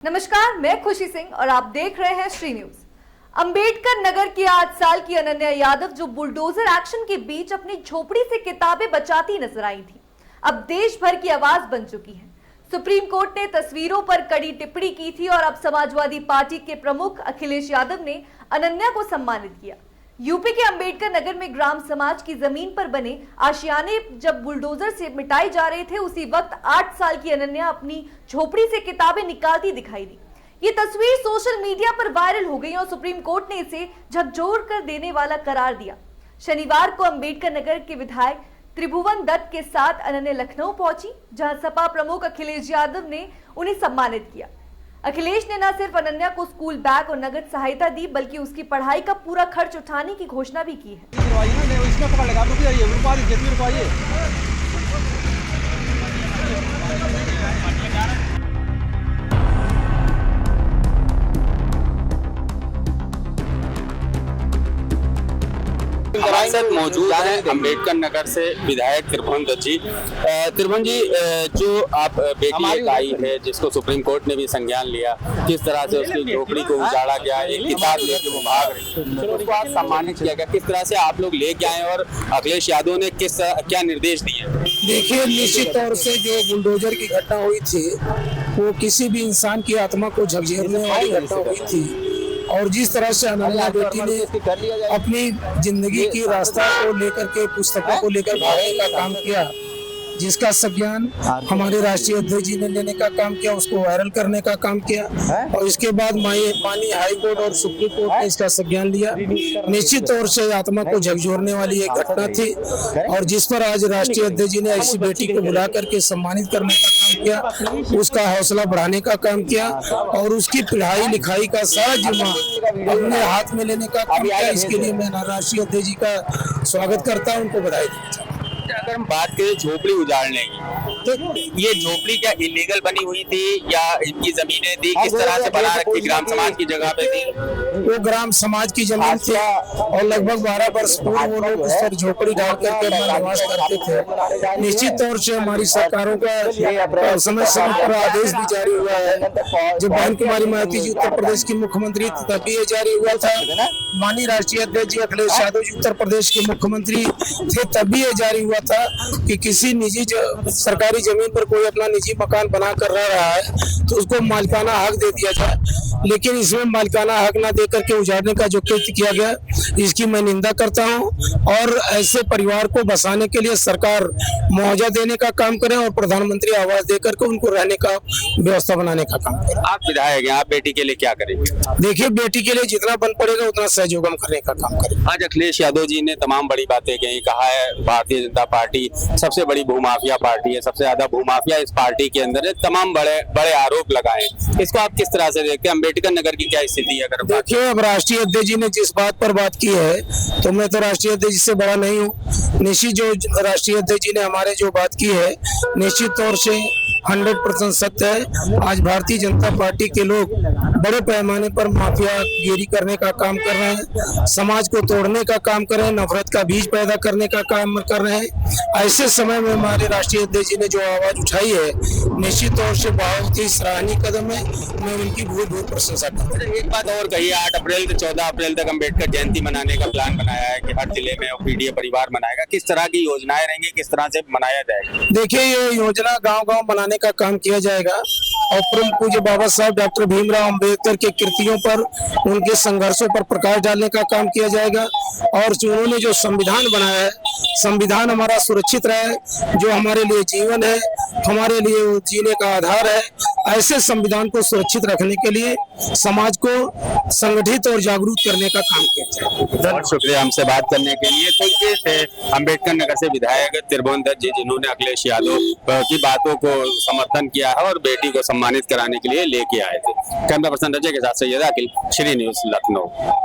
नमस्कार, मैं खुशी सिंह और आप देख रहे हैं श्री न्यूज। अंबेडकर नगर की 8 साल की अनन्या यादव जो बुलडोजर एक्शन के बीच अपनी झोपड़ी से किताबें बचाती नजर आई थी, अब देश भर की आवाज बन चुकी है। सुप्रीम कोर्ट ने तस्वीरों पर कड़ी टिप्पणी की थी और अब समाजवादी पार्टी के प्रमुख अखिलेश यादव ने अनन्या को सम्मानित किया। यूपी के अंबेडकर नगर में ग्राम समाज की जमीन पर बने आशियाने जब बुलडोजर से मिटाए जा रहे थे, उसी वक्त 8 साल की अनन्या अपनी झोपड़ी से किताबें निकालती दिखाई दी। ये तस्वीर सोशल मीडिया पर वायरल हो गई और सुप्रीम कोर्ट ने इसे झकझोर कर देने वाला करार दिया। शनिवार को अंबेडकर नगर के विधायक त्रिभुवन दत्त के साथ अनन्या लखनऊ पहुंची, जहां सपा प्रमुख अखिलेश यादव ने उन्हें सम्मानित किया। अखिलेश ने न सिर्फ अनन्या को स्कूल बैग और नगद सहायता दी, बल्कि उसकी पढ़ाई का पूरा खर्च उठाने की घोषणा भी की है। हमारे साथ मौजूद हैं अंबेडकर नगर से विधायक त्रिभुवन दत्त जी। त्रिभुवन जी, जो आप बेटी एक आई है जिसको सुप्रीम कोर्ट ने भी संज्ञान लिया, किस तरह से उसकी झोपड़ी को उजाड़ा गया, एक किताब लेके वो भाग रही, तो उसको आज सम्मानित किया गया, किस तरह से आप लोग लेके आए और अखिलेश यादव ने क्या निर्देश दिए? देखिए, निश्चित तौर से जो बुलडोजर की घटना हुई थी वो किसी भी इंसान की आत्मा को झकझोरने वाली घटना हुई थी। और जिस तरह से अनन्या बेटी ने अपनी जिंदगी की रास्ता को लेकर के पुस्तकों को लेकर भागने का काम किया, जिसका संज्ञान हमारे राष्ट्रीय अध्यक्ष जी ने लेने का काम किया, उसको वायरल करने का काम किया, और इसके बाद माननीय हाई कोर्ट और सुप्रीम कोर्ट ने इसका संज्ञान लिया। निश्चित तौर से आत्मा को झकझोरने वाली एक घटना थी और जिस पर आज राष्ट्रीय अध्यक्ष जी ने ऐसी बेटी को बुला करके सम्मानित करने का काम किया, उसका हौसला बढ़ाने का काम किया और उसकी पढ़ाई लिखाई का सारा जिम्मा अपने हाथ में लेने का काम किया। इसके लिए मैं राष्ट्रीय अध्यक्ष जी का स्वागत करता हूँ, उनको बधाई देता हूँ। अगर हम बात करें झोपड़ी उजाड़ने की, तो ये झोपड़ी क्या इलीगल बनी हुई थी या इनकी जमीनें थी, किस तरह से बना रखी? ग्राम समाज की जगह पे थी? वो ग्राम समाज की जमीन थी और लगभग 12 वर्ष पूर्व वो लोग उस पर झोपड़ी डाल करके अपना निवास करते थे। निश्चित तौर से हमारी सरकारों का समय समय पर आदेश भी जारी हुआ है। जब बहन कुमारी महती जी उत्तर प्रदेश की मुख्यमंत्री थी तभी ये जारी हुआ था। माननीय राष्ट्रीय अध्यक्ष जी अखिलेश यादव जी उत्तर प्रदेश के मुख्यमंत्री थे तभी ये जारी हुआ था कि किसी निजी सरकारी जमीन पर कोई अपना निजी मकान बना कर रह रहा है तो उसको मालिकाना हक दे दिया जाए। लेकिन इसमें मालिकाना हक ना दे करके उजाड़ने का जो कृत्य किया गया, इसकी मैं निंदा करता हूं और ऐसे परिवार को बसाने के लिए सरकार मुआवजा देने का काम करे और प्रधानमंत्री आवास देकर के उनको रहने का व्यवस्था बनाने का काम करे। आप विधायक हैं, आप बेटी के लिए क्या करेंगे? देखिए, बेटी के लिए जितना बन पड़ेगा उतना सहयोग हम करने का काम करें। आज अखिलेश यादव जी ने तमाम बड़ी बातें कही, कहा है भारतीय जनता पार्टी सबसे बड़ी भूमाफिया पार्टी है, सबसे ज्यादा भूमाफिया इस पार्टी के अंदर है, तमाम बड़े बड़े आरोप लगाए। इसको आप किस तरह से देखते हैं? अम्बेडकर नगर की क्या स्थिति है? अगर देखिए, अब राष्ट्रीय अध्यक्ष जी ने जिस बात पर बात की है तो मैं तो राष्ट्रीय अध्यक्ष जी से बड़ा नहीं हूँ। निश्चित जो राष्ट्रीय अध्यक्ष जी ने हमारे जो बात की है निश्चित तौर से 100% सत्य है। आज भारतीय जनता पार्टी के लोग बड़े पैमाने पर माफियागिरी करने का काम कर रहे हैं, समाज को तोड़ने का काम कर रहे हैं, नफरत का बीज पैदा करने का काम कर रहे हैं। ऐसे समय में हमारे राष्ट्रीय अध्यक्ष जी ने जो आवाज उठाई है निश्चित तौर से बहुत ही सराहनीय कदम है। मैं उनकी बहुत बहुत प्रशंसा करता हूँ। एक बात और कही, 8 अप्रैल से 14 अप्रैल तक अम्बेडकर जयंती मनाने का प्लान बनाया है कि हर जिले में पीडीए परिवार मनाएगा। किस तरह की योजनाएं रहेंगी, किस तरह से मनाया जाएगा? देखिए, ये योजना गांव-गांव बनाने का काम किया जाएगा और परम पूज्य बाबा साहब डॉक्टर भीमराव अंबेडकर के कृतियों पर, उनके संघर्षों पर प्रकाश डालने का काम किया जाएगा और उन्होंने जो संविधान बनाया है, संविधान हमारा सुरक्षित रहे, जो हमारे लिए जीवन है, हमारे लिए जीने का आधार है, ऐसे संविधान को सुरक्षित रखने के लिए समाज को संगठित और जागरूक करने का काम किया जाए। बहुत शुक्रिया हमसे बात करने के लिए। तो ये थे अंबेडकर नगर से विधायक त्रिभुवन दत्त जी, जिन्होंने अखिलेश यादव की बातों को समर्थन किया है और बेटी को सम्मानित कराने के लिए लेके आए थे। कैमरा पर्सन रजय के साथ सैयद अखिल, श्री न्यूज लखनऊ।